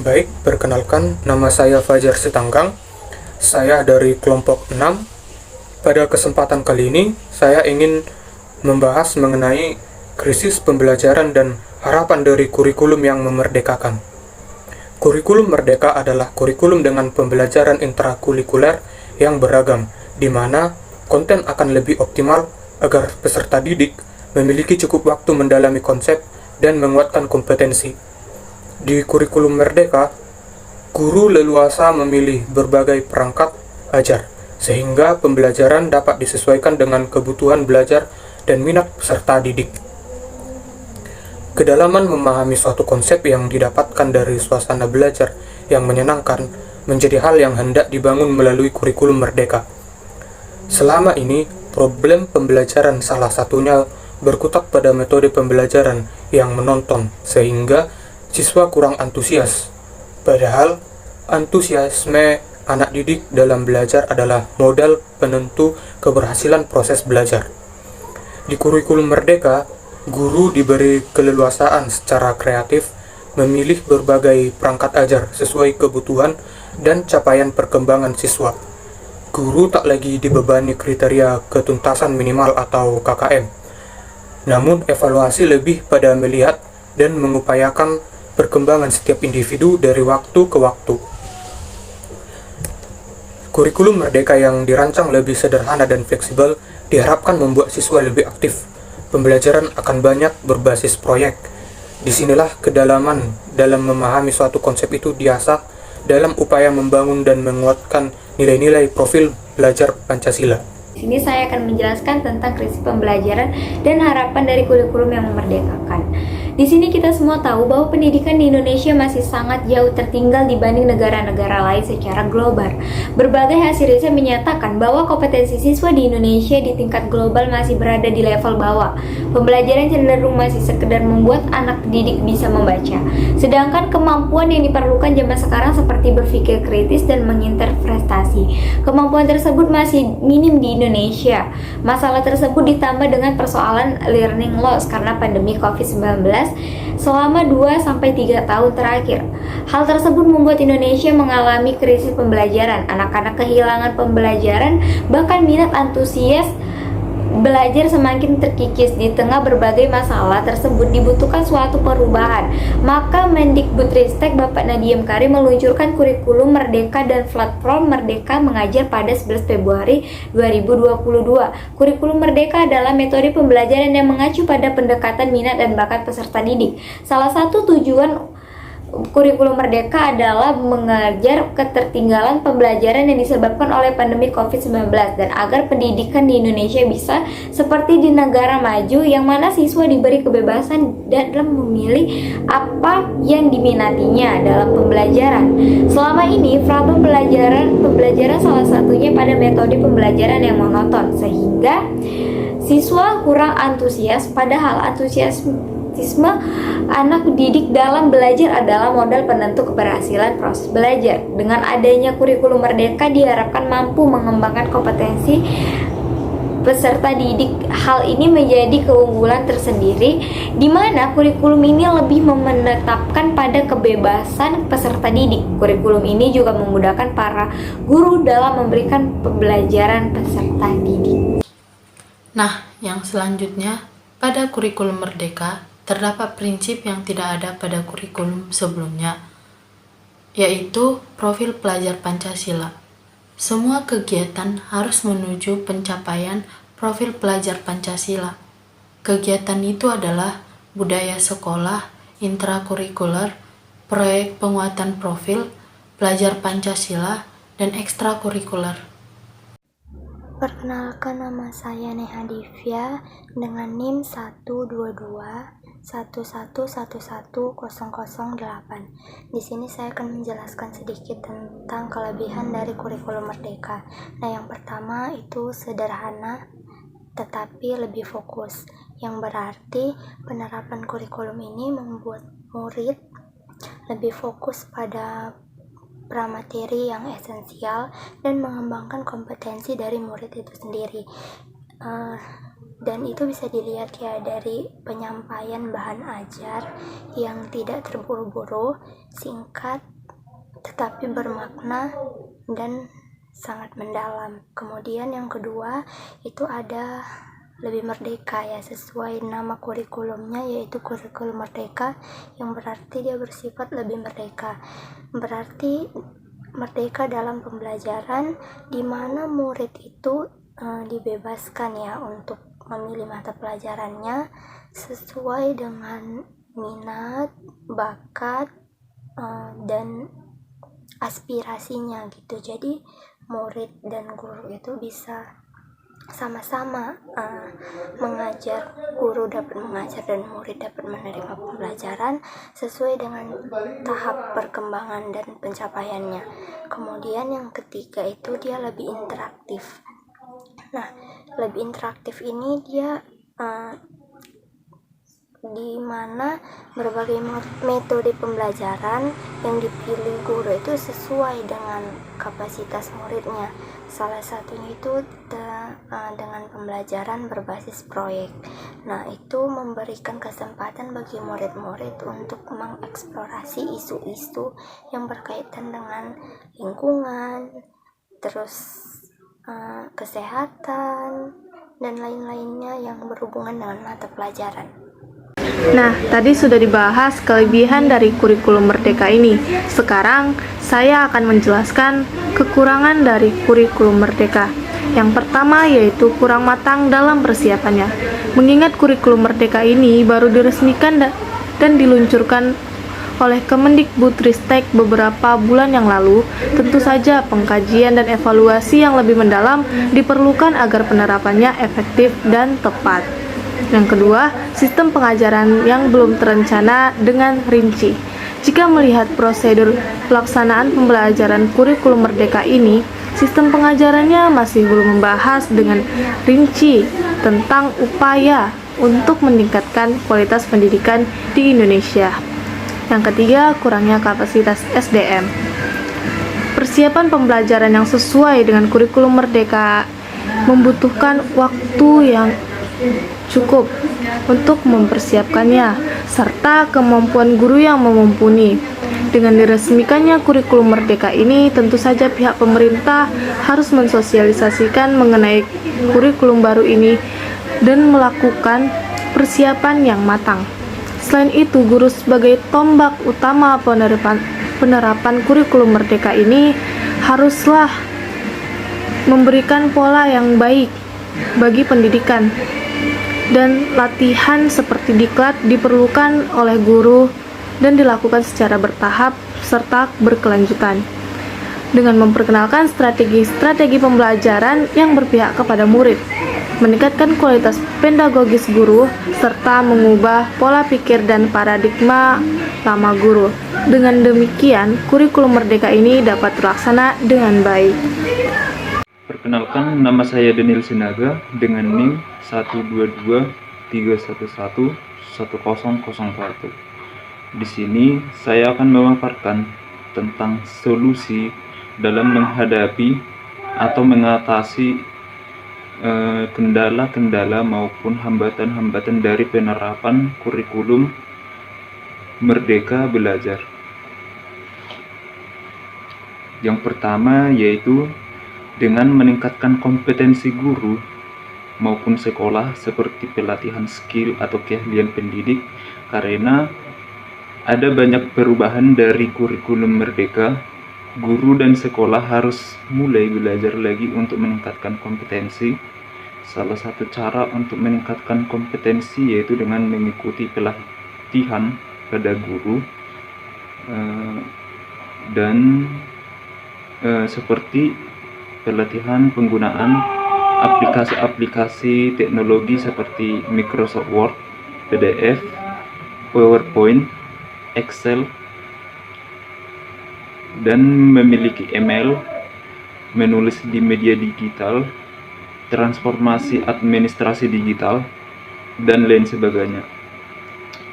Baik, perkenalkan nama saya Fajar Sitanggang. Saya dari kelompok 6. Pada kesempatan kali ini, saya ingin membahas mengenai krisis pembelajaran dan harapan dari kurikulum yang memerdekakan. Kurikulum merdeka adalah kurikulum dengan pembelajaran intrakurikuler yang beragam, di mana konten akan lebih optimal agar peserta didik memiliki cukup waktu mendalami konsep dan menguatkan kompetensi. Di kurikulum merdeka, guru leluasa memilih berbagai perangkat ajar, sehingga pembelajaran dapat disesuaikan dengan kebutuhan belajar dan minat peserta didik. Kedalaman memahami suatu konsep yang didapatkan dari suasana belajar yang menyenangkan menjadi hal yang hendak dibangun melalui kurikulum merdeka. Selama ini, problem pembelajaran salah satunya berkutat pada metode pembelajaran yang menonton, sehingga siswa kurang antusias. Padahal, antusiasme anak didik dalam belajar adalah modal penentu keberhasilan proses belajar. Di kurikulum merdeka, guru diberi keleluasaan secara kreatif memilih berbagai perangkat ajar sesuai kebutuhan dan capaian perkembangan siswa. Guru tak lagi dibebani kriteria ketuntasan minimal atau KKM. Namun, evaluasi lebih pada melihat dan mengupayakan perkembangan setiap individu dari waktu ke waktu. Kurikulum merdeka yang dirancang lebih sederhana dan fleksibel diharapkan membuat siswa lebih aktif. Pembelajaran akan banyak berbasis proyek. Disinilah kedalaman dalam memahami suatu konsep itu diasah dalam upaya membangun dan menguatkan nilai-nilai profil belajar Pancasila. Di sini saya akan menjelaskan tentang krisis pembelajaran dan harapan dari kurikulum yang memerdekakan. Di sini kita semua tahu bahwa pendidikan di Indonesia masih sangat jauh tertinggal dibanding negara-negara lain secara global. Berbagai hasil riset menyatakan bahwa kompetensi siswa di Indonesia di tingkat global masih berada di level bawah. Pembelajaran cenderung masih sekedar membuat anak didik bisa membaca. Sedangkan kemampuan yang diperlukan zaman sekarang seperti berpikir kritis dan menginterpretasi. Kemampuan tersebut masih minim di Indonesia. Masalah tersebut ditambah dengan persoalan learning loss karena pandemi COVID-19 selama 2-3 tahun terakhir. Hal tersebut membuat Indonesia mengalami krisis pembelajaran. Anak-anak kehilangan pembelajaran, bahkan minat antusias belajar semakin terkikis. Di tengah berbagai masalah tersebut dibutuhkan suatu perubahan. Maka Mendikbudristek Bapak Nadiem Karim meluncurkan kurikulum merdeka dan platform Merdeka Mengajar pada 11 Februari 2022. Kurikulum merdeka adalah metode pembelajaran yang mengacu pada pendekatan minat dan bakat peserta didik. Salah satu tujuan kurikulum merdeka adalah mengajar ketertinggalan pembelajaran yang disebabkan oleh pandemi COVID-19 dan agar pendidikan di Indonesia bisa seperti di negara maju yang mana siswa diberi kebebasan dalam memilih apa yang diminatinya dalam pembelajaran. Selama ini problem pembelajaran salah satunya pada metode pembelajaran yang monoton sehingga siswa kurang antusias, padahal antusiasme anak didik dalam belajar adalah modal penentu keberhasilan proses belajar. Dengan adanya kurikulum merdeka diharapkan mampu mengembangkan kompetensi peserta didik. Hal ini menjadi keunggulan tersendiri di mana kurikulum ini lebih menetapkan pada kebebasan peserta didik. Kurikulum ini juga memudahkan para guru dalam memberikan pembelajaran peserta didik. Nah, yang selanjutnya, pada kurikulum merdeka terdapat prinsip yang tidak ada pada kurikulum sebelumnya, yaitu profil pelajar Pancasila. Semua kegiatan harus menuju pencapaian profil pelajar Pancasila. Kegiatan itu adalah budaya sekolah, intrakurikuler, proyek penguatan profil pelajar Pancasila, dan ekstrakurikuler. Perkenalkan, nama saya Neha Divya dengan NIM 12211111008. Di sini saya akan menjelaskan sedikit tentang kelebihan dari kurikulum merdeka. Nah, yang pertama itu sederhana tetapi lebih fokus, yang berarti penerapan kurikulum ini membuat murid lebih fokus pada pramateri yang esensial dan mengembangkan kompetensi dari murid itu sendiri. Dan itu bisa dilihat ya dari penyampaian bahan ajar yang tidak terburu-buru, singkat, tetapi bermakna dan sangat mendalam. Kemudian yang kedua itu ada lebih merdeka, ya, sesuai nama kurikulumnya, yaitu kurikulum merdeka, yang berarti dia bersifat lebih merdeka. Berarti merdeka dalam pembelajaran, di mana murid itu dibebaskan, ya, untuk memilih mata pelajarannya sesuai dengan minat, bakat, dan aspirasinya gitu. Jadi murid dan guru itu bisa sama-sama mengajar, guru dapat mengajar dan murid dapat menerima pembelajaran sesuai dengan tahap perkembangan dan pencapaiannya. Kemudian yang ketiga itu dia lebih interaktif. Nah, lebih interaktif ini dia di mana berbagai metode pembelajaran yang dipilih guru itu sesuai dengan kapasitas muridnya. Salah satunya itu dengan pembelajaran berbasis proyek. Nah, itu memberikan kesempatan bagi murid-murid untuk mengeksplorasi isu-isu yang berkaitan dengan lingkungan, terus kesehatan, dan lain-lainnya yang berhubungan dengan mata pelajaran. Nah, tadi sudah dibahas kelebihan dari kurikulum merdeka ini. Sekarang, saya akan menjelaskan kekurangan dari kurikulum merdeka. Yang pertama yaitu kurang matang dalam persiapannya. Mengingat kurikulum merdeka ini baru diresmikan dan diluncurkan oleh Kemendikbudristek beberapa bulan yang lalu, tentu saja pengkajian dan evaluasi yang lebih mendalam diperlukan agar penerapannya efektif dan tepat. Yang kedua, sistem pengajaran yang belum terencana dengan rinci. Jika melihat prosedur pelaksanaan pembelajaran kurikulum merdeka ini, sistem pengajarannya masih belum membahas dengan rinci tentang upaya untuk meningkatkan kualitas pendidikan di Indonesia. Yang ketiga, kurangnya kapasitas SDM. Persiapan pembelajaran yang sesuai dengan kurikulum merdeka membutuhkan waktu yang cukup untuk mempersiapkannya, serta kemampuan guru yang mumpuni. Dengan diresmikannya kurikulum merdeka ini, tentu saja pihak pemerintah harus mensosialisasikan mengenai kurikulum baru ini dan melakukan persiapan yang matang. Selain itu, guru sebagai tombak utama penerapan kurikulum merdeka ini haruslah memberikan pola yang baik bagi pendidikan, dan latihan seperti diklat diperlukan oleh guru dan dilakukan secara bertahap serta berkelanjutan dengan memperkenalkan strategi-strategi pembelajaran yang berpihak kepada murid, meningkatkan kualitas pedagogis guru, serta mengubah pola pikir dan paradigma lama guru. Dengan demikian, kurikulum merdeka ini dapat terlaksana dengan baik. Perkenalkan, nama saya Daniel Sinaga dengan NIM 12231111001. Di sini saya akan memaparkan tentang solusi dalam menghadapi atau mengatasi kendala-kendala maupun hambatan-hambatan dari penerapan kurikulum Merdeka Belajar. Yang pertama yaitu dengan meningkatkan kompetensi guru maupun sekolah seperti pelatihan skill atau keahlian pendidik, karena ada banyak perubahan dari kurikulum merdeka. Guru dan sekolah harus mulai belajar lagi untuk meningkatkan kompetensi. Salah satu cara untuk meningkatkan kompetensi yaitu dengan mengikuti pelatihan pada guru dan seperti pelatihan penggunaan aplikasi-aplikasi teknologi seperti Microsoft Word, PDF, PowerPoint, Excel, dan memiliki email, menulis di media digital, transformasi administrasi digital, dan lain sebagainya.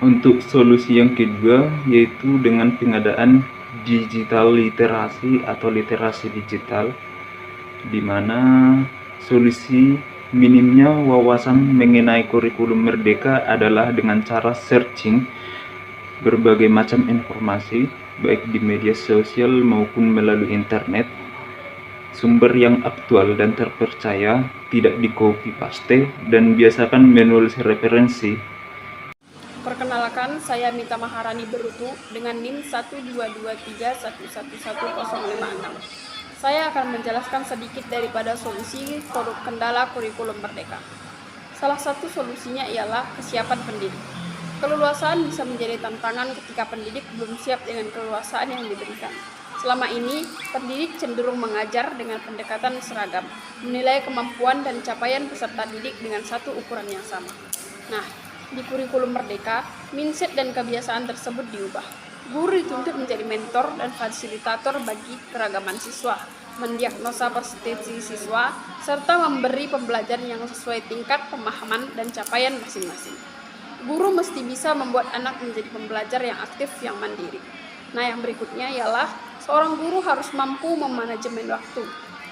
Untuk solusi yang kedua yaitu dengan pengadaan digital literasi atau literasi digital, di mana solusi minimnya wawasan mengenai kurikulum merdeka adalah dengan cara searching berbagai macam informasi, baik di media sosial maupun melalui internet. Sumber yang aktual dan terpercaya, tidak di copy paste, dan biasakan menulis referensi. Perkenalkan, saya Mita Maharani Berutu dengan NIM 12231111056. Saya akan menjelaskan sedikit daripada solusi kendala kurikulum merdeka. Salah satu solusinya ialah kesiapan pendidik. Keleluasaan bisa menjadi tantangan ketika pendidik belum siap dengan keleluasaan yang diberikan. Selama ini, pendidik cenderung mengajar dengan pendekatan seragam, menilai kemampuan dan capaian peserta didik dengan satu ukuran yang sama. Nah, di kurikulum merdeka, mindset dan kebiasaan tersebut diubah. Guru dituntut menjadi mentor dan fasilitator bagi keragaman siswa, mendiagnosa prestasi siswa, serta memberi pembelajaran yang sesuai tingkat pemahaman dan capaian masing-masing. Guru mesti bisa membuat anak menjadi pembelajar yang aktif, yang mandiri. Nah, yang berikutnya ialah seorang guru harus mampu memanajemen waktu.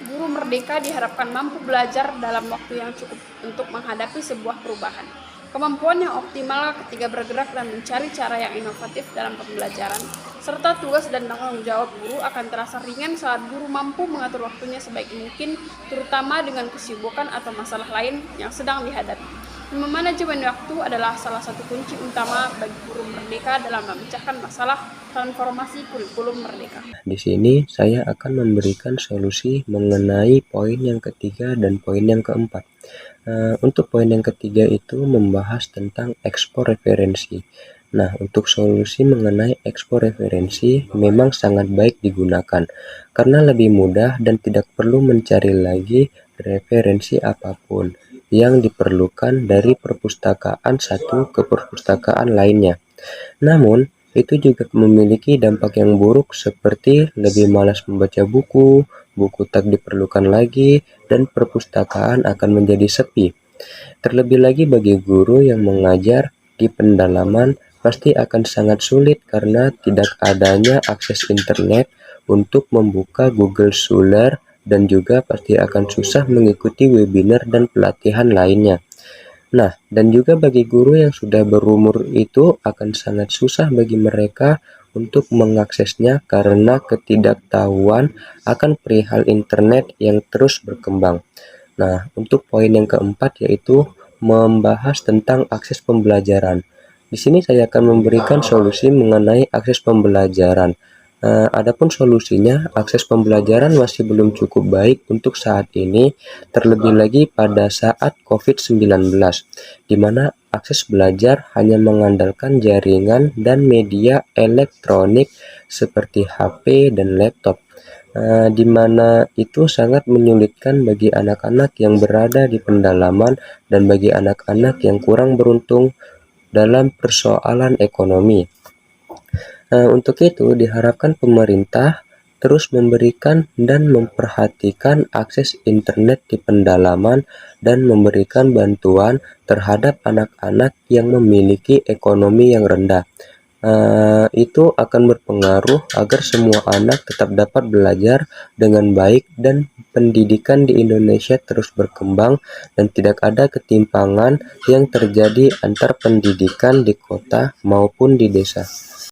Guru merdeka diharapkan mampu belajar dalam waktu yang cukup untuk menghadapi sebuah perubahan. Kemampuan yang optimal ketika bergerak dan mencari cara yang inovatif dalam pembelajaran, serta tugas dan tanggung jawab guru akan terasa ringan saat guru mampu mengatur waktunya sebaik mungkin, terutama dengan kesibukan atau masalah lain yang sedang dihadapi. Memanajemen waktu adalah salah satu kunci utama bagi guru merdeka dalam memecahkan masalah transformasi kurikulum merdeka. Di sini saya akan memberikan solusi mengenai poin yang ketiga dan poin yang keempat. Untuk poin yang ketiga itu membahas tentang ekspor referensi. Nah, untuk solusi mengenai ekspor referensi memang sangat baik digunakan karena lebih mudah dan tidak perlu mencari lagi referensi apapun yang diperlukan dari perpustakaan satu ke perpustakaan lainnya. Namun, itu juga memiliki dampak yang buruk seperti lebih malas membaca buku tak diperlukan lagi, dan perpustakaan akan menjadi sepi. Terlebih lagi bagi guru yang mengajar di pendalaman pasti akan sangat sulit karena tidak adanya akses internet untuk membuka Google Scholar, dan juga pasti akan susah mengikuti webinar dan pelatihan lainnya. Nah, dan juga bagi guru yang sudah berumur itu akan sangat susah bagi mereka untuk mengaksesnya karena ketidaktahuan akan perihal internet yang terus berkembang. Nah, untuk poin yang keempat yaitu membahas tentang akses pembelajaran. Di sini saya akan memberikan solusi mengenai akses pembelajaran. Adapun solusinya, akses pembelajaran masih belum cukup baik untuk saat ini, terlebih lagi pada saat COVID-19, di mana akses belajar hanya mengandalkan jaringan dan media elektronik seperti HP dan laptop, di mana itu sangat menyulitkan bagi anak-anak yang berada di pendalaman dan bagi anak-anak yang kurang beruntung dalam persoalan ekonomi. Untuk itu diharapkan pemerintah terus memberikan dan memperhatikan akses internet di pendalaman dan memberikan bantuan terhadap anak-anak yang memiliki ekonomi yang rendah. Itu akan berpengaruh agar semua anak tetap dapat belajar dengan baik dan pendidikan di Indonesia terus berkembang dan tidak ada ketimpangan yang terjadi antar pendidikan di kota maupun di desa.